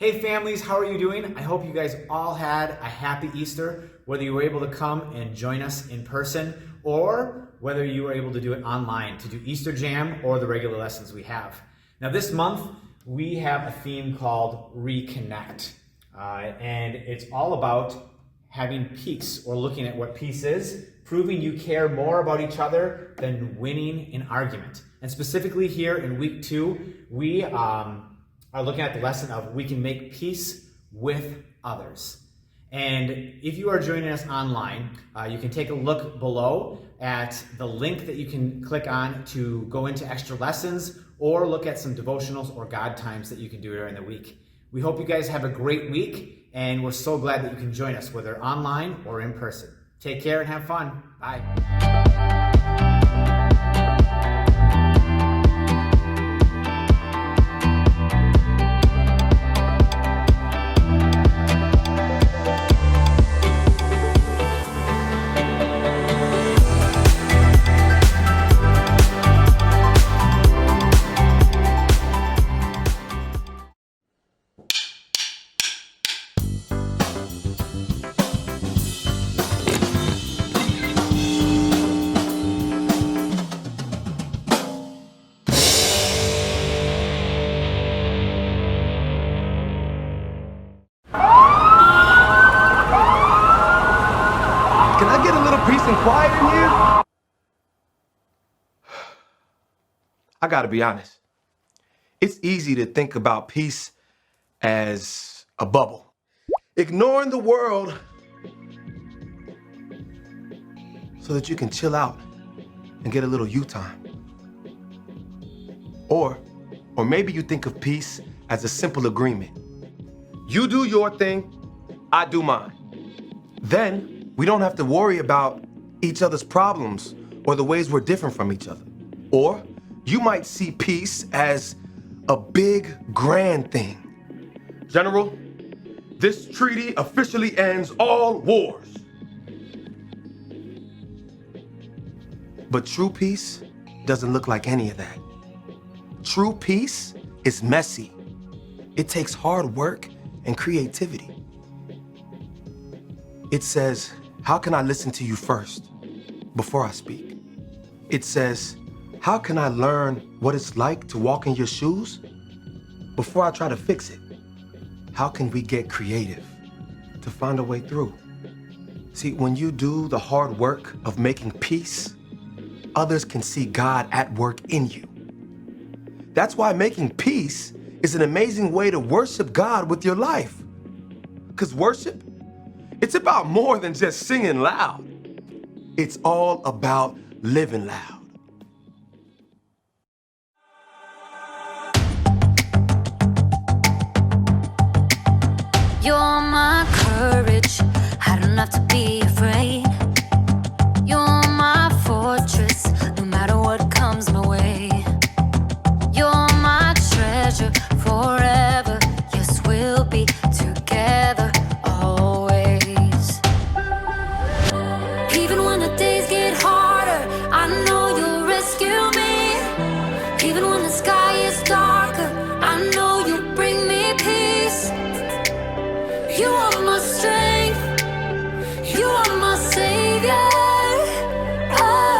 Hey families, how are you doing? I hope you guys all had a happy Easter, whether you were able to come and join us in person or whether you were able to do it online to do Easter Jam or the regular lessons we have. Now this month, we have a theme called Reconnect, and it's all about having peace or looking at what peace is, proving you care more about each other than winning an argument. And specifically here in week 2, we are looking at the lesson of we can make peace with others. And if you are joining us online, you can take a look below at the link that you can click on to go into extra lessons or look at some devotionals or God times that you can do during the week. We hope you guys have a great week, and we're so glad that you can join us, whether online or in person. Take care and have fun. Bye. Can I get a little peace and quiet in here? I gotta be honest. It's easy to think about peace as a bubble. Ignoring the world so that you can chill out and get a little you time. Or maybe you think of peace as a simple agreement. You do your thing, I do mine. Then we don't have to worry about each other's problems or the ways we're different from each other. Or you might see peace as a big, grand thing. General, this treaty officially ends all wars. But true peace doesn't look like any of that. True peace is messy. It takes hard work and creativity. It says, how can I listen to you first before I speak? It says, how can I learn what it's like to walk in your shoes before I try to fix it? How can we get creative to find a way through? See, when you do the hard work of making peace, others can see God at work in you. That's why making peace is an amazing way to worship God with your life. Because worship, it's about more than just singing loud. It's all about living loud. You're my courage, I don't have to be afraid. You're my fortress, no matter what comes my way. You're my treasure forever, yes, we'll be together always. Even when the days get harder, I know you'll rescue me. Even when the sky is darker, I know you'll bring me peace. You are my strength, you are my savior. Oh.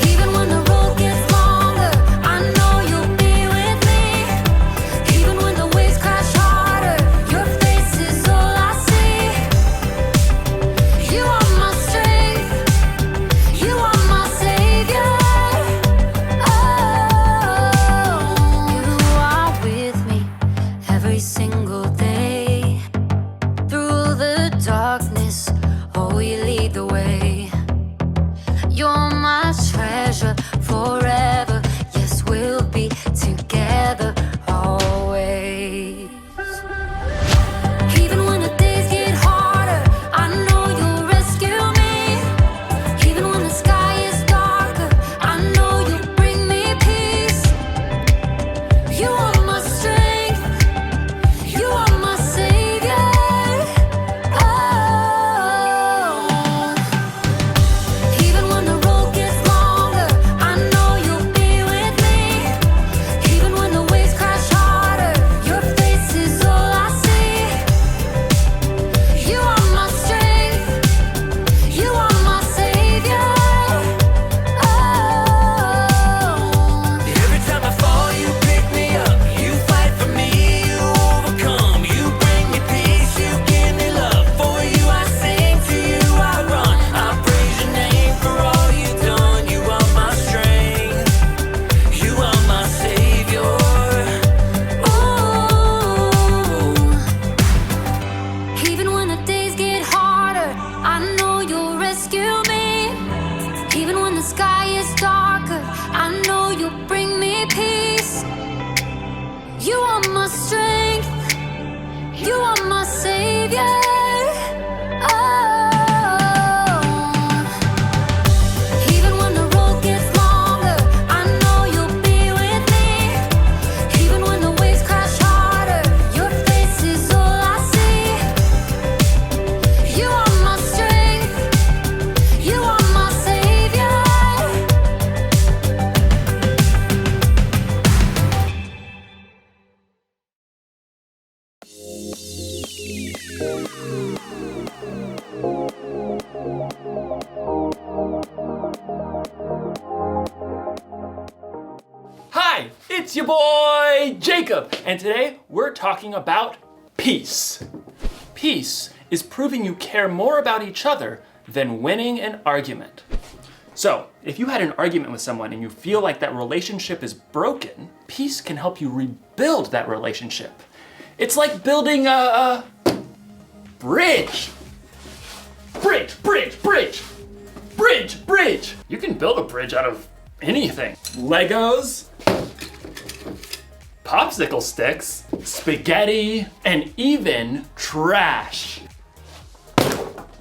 Even when the road gets longer, I know you'll be with me. Even when the waves crash harder, your face is all I see. You are my strength, you are my savior. Oh. You are with me every boy, Jacob, and today we're talking about peace. Peace is proving you care more about each other than winning an argument. So, if you had an argument with someone and you feel like that relationship is broken, peace can help you rebuild that relationship. It's like building a bridge. Bridge. You can build a bridge out of anything. Legos, popsicle sticks, spaghetti, and even trash.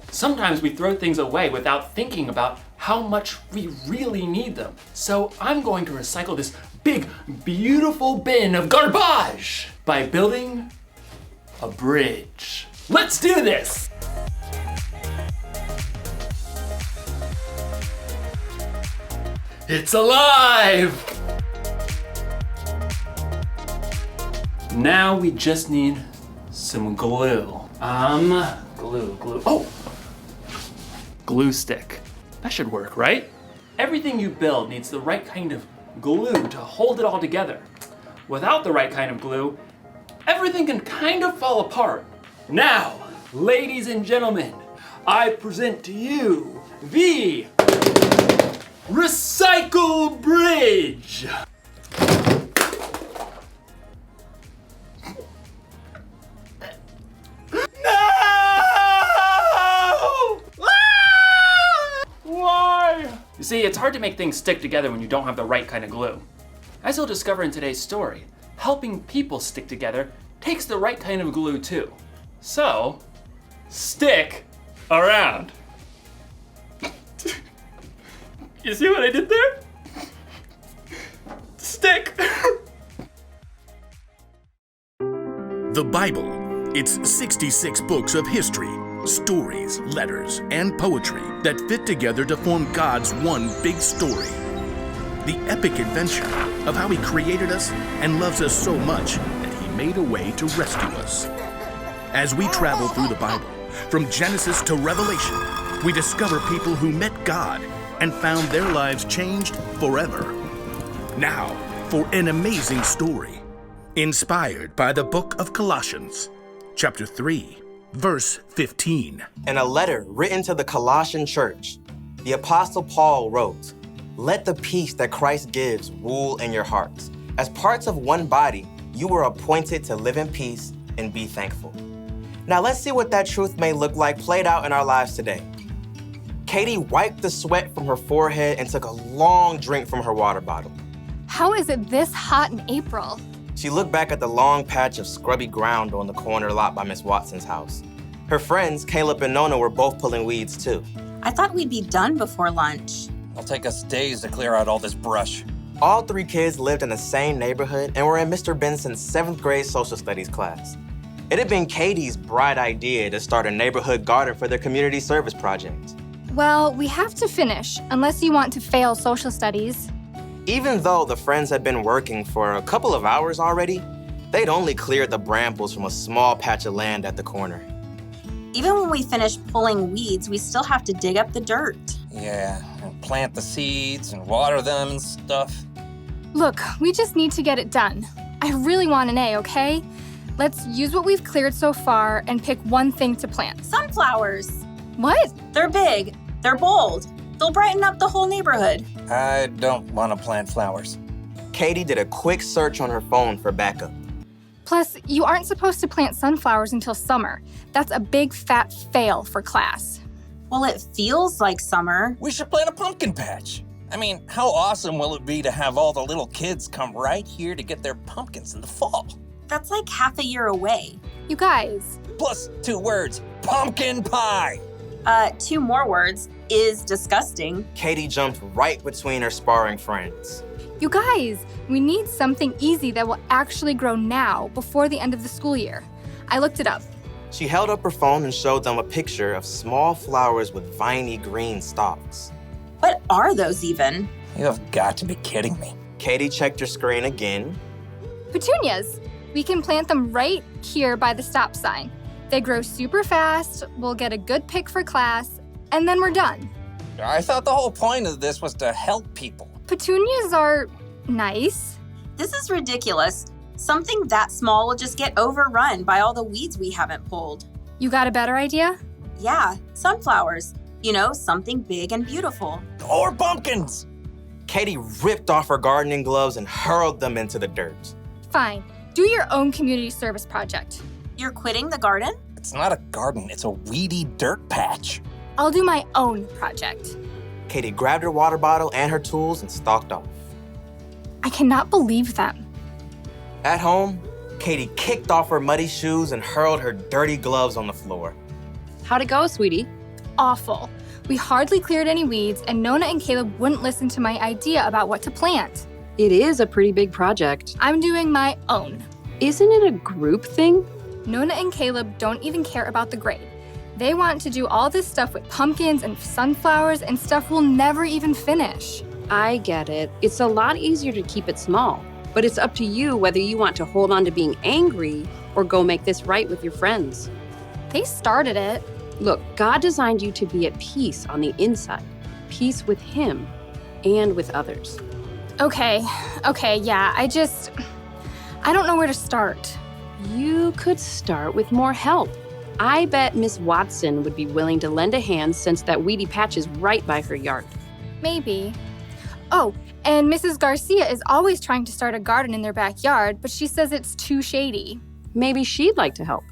Sometimes we throw things away without thinking about how much we really need them. So I'm going to recycle this big, beautiful bin of garbage by building a bridge. Let's do this! It's alive! Now we just need some glue. Glue. Oh! Glue stick. That should work, right? Everything you build needs the right kind of glue to hold it all together. Without the right kind of glue, everything can kind of fall apart. Now, ladies and gentlemen, I present to you the Recycle Bridge! You see, it's hard to make things stick together when you don't have the right kind of glue. As you'll discover in today's story, helping people stick together takes the right kind of glue too. So, stick around. You see what I did there? Stick. The Bible. It's 66 books of history, stories, letters, and poetry that fit together to form God's one big story. The epic adventure of how He created us and loves us so much that He made a way to rescue us. As we travel through the Bible, from Genesis to Revelation, we discover people who met God and found their lives changed forever. Now, for an amazing story, inspired by the book of Colossians, chapter 3, verse 15. In a letter written to the Colossian church, the Apostle Paul wrote, "Let the peace that Christ gives rule in your hearts. As parts of one body, you were appointed to live in peace and be thankful." Now let's see what that truth may look like played out in our lives today. Katie wiped the sweat from her forehead and took a long drink from her water bottle. How is it this hot in April? She looked back at the long patch of scrubby ground on the corner lot by Miss Watson's house. Her friends, Caleb and Nona, were both pulling weeds too. I thought we'd be done before lunch. It'll take us days to clear out all this brush. All three kids lived in the same neighborhood and were in Mr. Benson's 7th grade social studies class. It had been Katie's bright idea to start a neighborhood garden for their community service project. Well, we have to finish, unless you want to fail social studies. Even though the friends had been working for a couple of hours already, they'd only cleared the brambles from a small patch of land at the corner. Even when we finish pulling weeds, we still have to dig up the dirt. Yeah, and plant the seeds and water them and stuff. Look, we just need to get it done. I really want an A, okay? Let's use what we've cleared so far and pick one thing to plant. Sunflowers. What? They're big. They're bold. They'll brighten up the whole neighborhood. I don't want to plant flowers. Katie did a quick search on her phone for backup. Plus, you aren't supposed to plant sunflowers until summer. That's a big fat fail for class. Well, it feels like summer. We should plant a pumpkin patch. I mean, how awesome will it be to have all the little kids come right here to get their pumpkins in the fall? That's like half a year away. You guys. Plus 2 words, pumpkin pie. 2 more words, is disgusting. Katie jumped right between her sparring friends. You guys, we need something easy that will actually grow now before the end of the school year. I looked it up. She held up her phone and showed them a picture of small flowers with viney green stalks. What are those even? You have got to be kidding me. Katie checked her screen again. Petunias. We can plant them right here by the stop sign. They grow super fast, we'll get a good pick for class, and then we're done. I thought the whole point of this was to help people. Petunias are nice. This is ridiculous. Something that small will just get overrun by all the weeds we haven't pulled. You got a better idea? Yeah, sunflowers. You know, something big and beautiful. Or pumpkins. Katie ripped off her gardening gloves and hurled them into the dirt. Fine. Do your own community service project. You're quitting the garden? It's not a garden, it's a weedy dirt patch. I'll do my own project. Katie grabbed her water bottle and her tools and stalked off. I cannot believe them. At home, Katie kicked off her muddy shoes and hurled her dirty gloves on the floor. How'd it go, sweetie? Awful. We hardly cleared any weeds, and Nona and Caleb wouldn't listen to my idea about what to plant. It is a pretty big project. I'm doing my own. Isn't it a group thing? Nona and Caleb don't even care about the grade. They want to do all this stuff with pumpkins and sunflowers and stuff we'll never even finish. I get it. It's a lot easier to keep it small, but it's up to you whether you want to hold on to being angry or go make this right with your friends. They started it. Look, God designed you to be at peace on the inside, peace with Him and with others. Okay, yeah, I don't know where to start. You could start with more help. I bet Miss Watson would be willing to lend a hand since that weedy patch is right by her yard. Maybe. Oh, and Mrs. Garcia is always trying to start a garden in their backyard, but she says it's too shady. Maybe she'd like to help.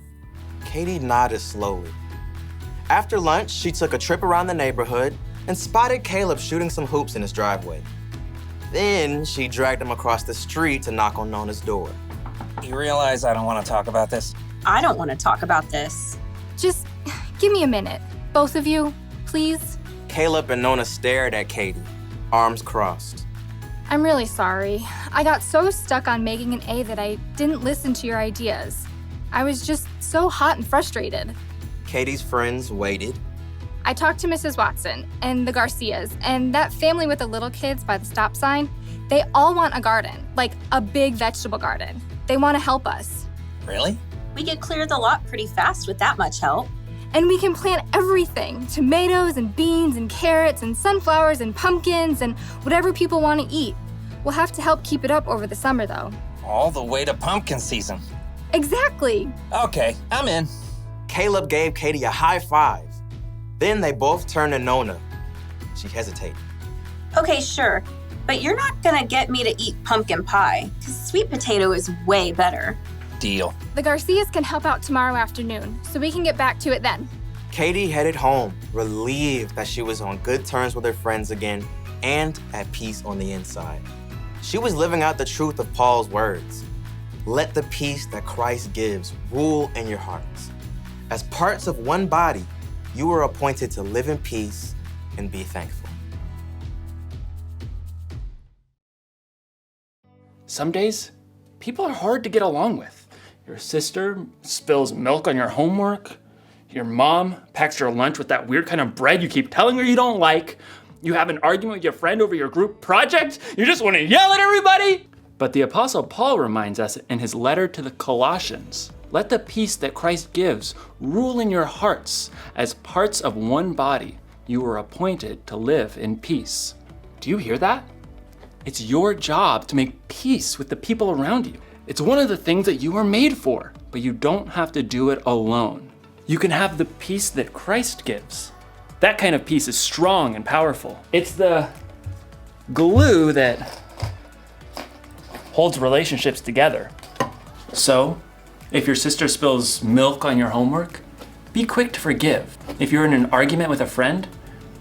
Katie nodded slowly. After lunch, she took a trip around the neighborhood and spotted Caleb shooting some hoops in his driveway. Then she dragged him across the street to knock on Nona's door. You realize I don't want to talk about this? I don't want to talk about this. Just give me a minute. Both of you, please. Caleb and Nona stared at Katie, arms crossed. I'm really sorry. I got so stuck on making an A that I didn't listen to your ideas. I was just so hot and frustrated. Katie's friends waited. I talked to Mrs. Watson and the Garcias and that family with the little kids by the stop sign. They all want a garden, like a big vegetable garden. They want to help us. Really? We could clear the lot pretty fast with that much help. And we can plant everything, tomatoes and beans and carrots and sunflowers and pumpkins and whatever people want to eat. We'll have to help keep it up over the summer though. All the way to pumpkin season. Exactly. Okay, I'm in. Caleb gave Katie a high five. Then they both turned to Nona. She hesitated. Okay, sure. But you're not gonna get me to eat pumpkin pie, because sweet potato is way better. Deal. The Garcias can help out tomorrow afternoon, so we can get back to it then. Katie headed home, relieved that she was on good terms with her friends again and at peace on the inside. She was living out the truth of Paul's words. Let the peace that Christ gives rule in your hearts. As parts of one body, you are appointed to live in peace and be thankful. Some days, people are hard to get along with. Your sister spills milk on your homework. Your mom packs your lunch with that weird kind of bread you keep telling her you don't like. You have an argument with your friend over your group project. You just want to yell at everybody. But the Apostle Paul reminds us in his letter to the Colossians, let the peace that Christ gives rule in your hearts. As parts of one body, you are appointed to live in peace. Do you hear that? It's your job to make peace with the people around you. It's one of the things that you were made for, but you don't have to do it alone. You can have the peace that Christ gives. That kind of peace is strong and powerful. It's the glue that holds relationships together. So, if your sister spills milk on your homework, be quick to forgive. If you're in an argument with a friend,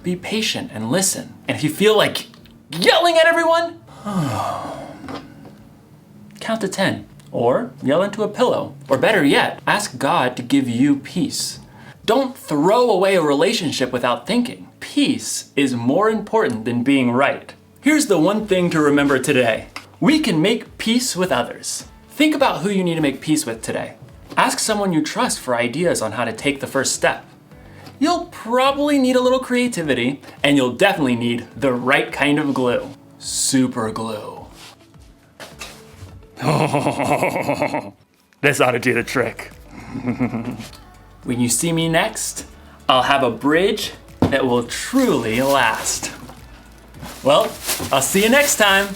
be patient and listen. And if you feel like yelling at everyone, count to 10, or yell into a pillow. Or better yet, ask God to give you peace. Don't throw away a relationship without thinking. Peace is more important than being right. Here's the one thing to remember today. We can make peace with others. Think about who you need to make peace with today. Ask someone you trust for ideas on how to take the first step. You'll probably need a little creativity, and you'll definitely need the right kind of glue. Super glue. This ought to do the trick. When you see me next, I'll have a bridge that will truly last. Well, I'll see you next time.